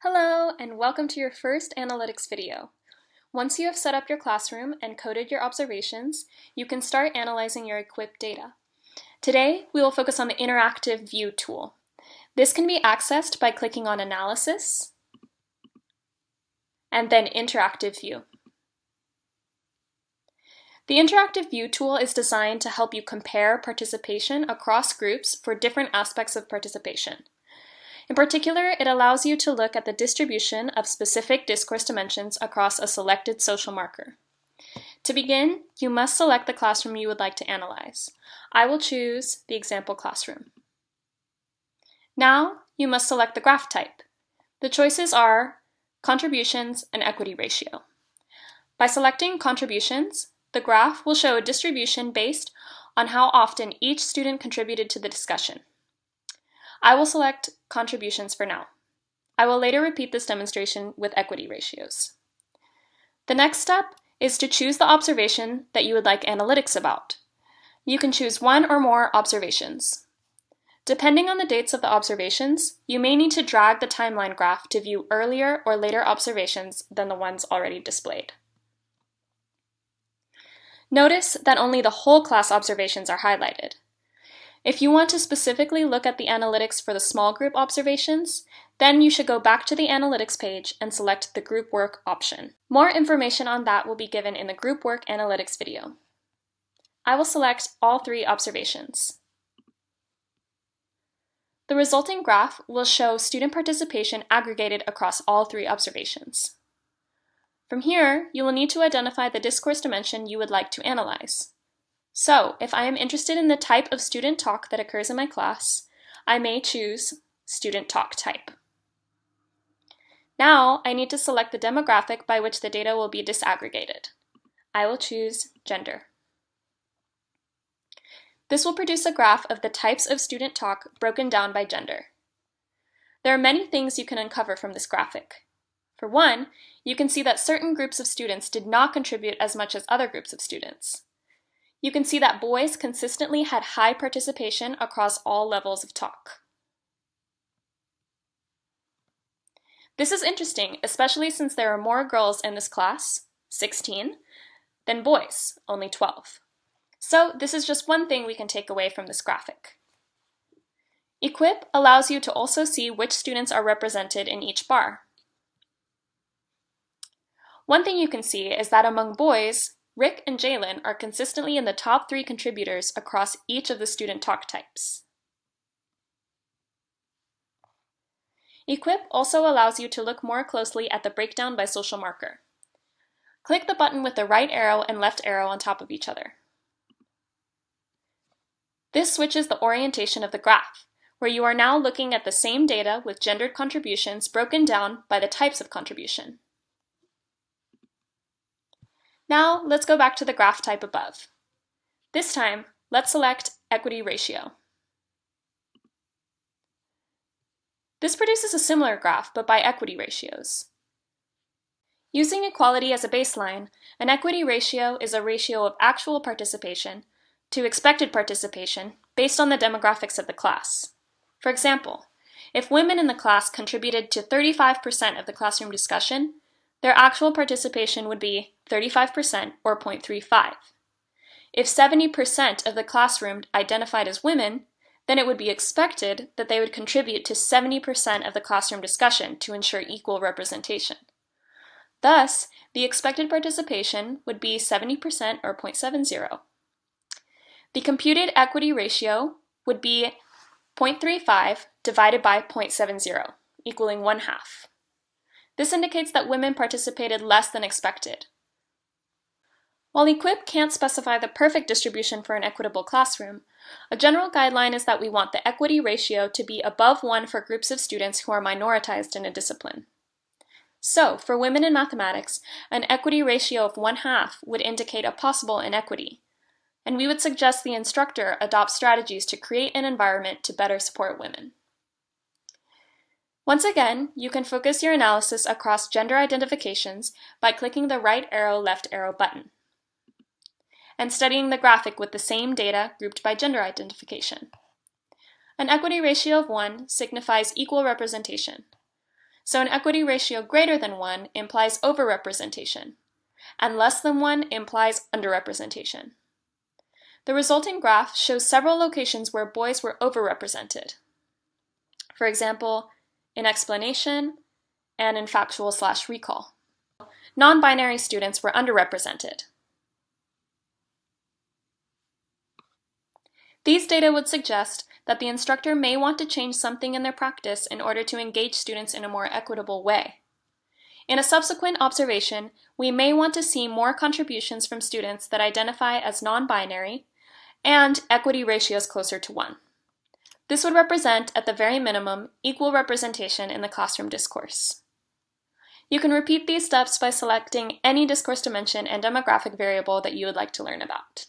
Hello, and welcome to your first analytics video. Once you have set up your classroom and coded your observations, you can start analyzing your EQUIP data. Today, we will focus on the Interactive View tool. This can be accessed by clicking on Analysis, and then Interactive View. The Interactive View tool is designed to help you compare participation across groups for different aspects of participation. In particular, it allows you to look at the distribution of specific discourse dimensions across a selected social marker. To begin, you must select the classroom you would like to analyze. I will choose the example classroom. Now, you must select the graph type. The choices are contributions and equity ratio. By selecting contributions, the graph will show a distribution based on how often each student contributed to the discussion. I will select contributions for now. I will later repeat this demonstration with equity ratios. The next step is to choose the observation that you would like analytics about. You can choose one or more observations. Depending on the dates of the observations, you may need to drag the timeline graph to view earlier or later observations than the ones already displayed. Notice that only the whole class observations are highlighted. If you want to specifically look at the analytics for the small group observations, then you should go back to the analytics page and select the group work option. More information on that will be given in the group work analytics video. I will select all three observations. The resulting graph will show student participation aggregated across all three observations. From here, you will need to identify the discourse dimension you would like to analyze. So, if I am interested in the type of student talk that occurs in my class, I may choose Student Talk Type. Now, I need to select the demographic by which the data will be disaggregated. I will choose Gender. This will produce a graph of the types of student talk broken down by gender. There are many things you can uncover from this graphic. For one, you can see that certain groups of students did not contribute as much as other groups of students. You can see that boys consistently had high participation across all levels of talk. This is interesting, especially since there are more girls in this class, 16, than boys, only 12. So this is just one thing we can take away from this graphic. EQUIP allows you to also see which students are represented in each bar. One thing you can see is that among boys, Rick and Jalen are consistently in the top 3 contributors across each of the student talk types. EQUIP also allows you to look more closely at the breakdown by social marker. Click the button with the right arrow and left arrow on top of each other. This switches the orientation of the graph, where you are now looking at the same data with gendered contributions broken down by the types of contribution. Now, let's go back to the graph type above. This time, let's select Equity Ratio. This produces a similar graph, but by equity ratios. Using equality as a baseline, an equity ratio is a ratio of actual participation to expected participation based on the demographics of the class. For example, if women in the class contributed to 35% of the classroom discussion, their actual participation would be 35% or 0.35. If 70% of the classroom identified as women, then it would be expected that they would contribute to 70% of the classroom discussion to ensure equal representation. Thus, the expected participation would be 70% or 0.70. The computed equity ratio would be 0.35 divided by 0.70, equaling 1/2. This indicates that women participated less than expected. While EQUIP can't specify the perfect distribution for an equitable classroom, a general guideline is that we want the equity ratio to be above 1 for groups of students who are minoritized in a discipline. So, for women in mathematics, an equity ratio of 1/2 would indicate a possible inequity, and we would suggest the instructor adopt strategies to create an environment to better support women. Once again, you can focus your analysis across gender identifications by clicking the right arrow, left arrow button, and studying the graphic with the same data grouped by gender identification. An equity ratio of 1 signifies equal representation. So an equity ratio greater than 1 implies overrepresentation, and less than 1 implies underrepresentation. The resulting graph shows several locations where boys were overrepresented. For example, in explanation and in factual/recall. Non-binary students were underrepresented. These data would suggest that the instructor may want to change something in their practice in order to engage students in a more equitable way. In a subsequent observation, we may want to see more contributions from students that identify as non-binary and equity ratios closer to 1. This would represent, at the very minimum, equal representation in the classroom discourse. You can repeat these steps by selecting any discourse dimension and demographic variable that you would like to learn about.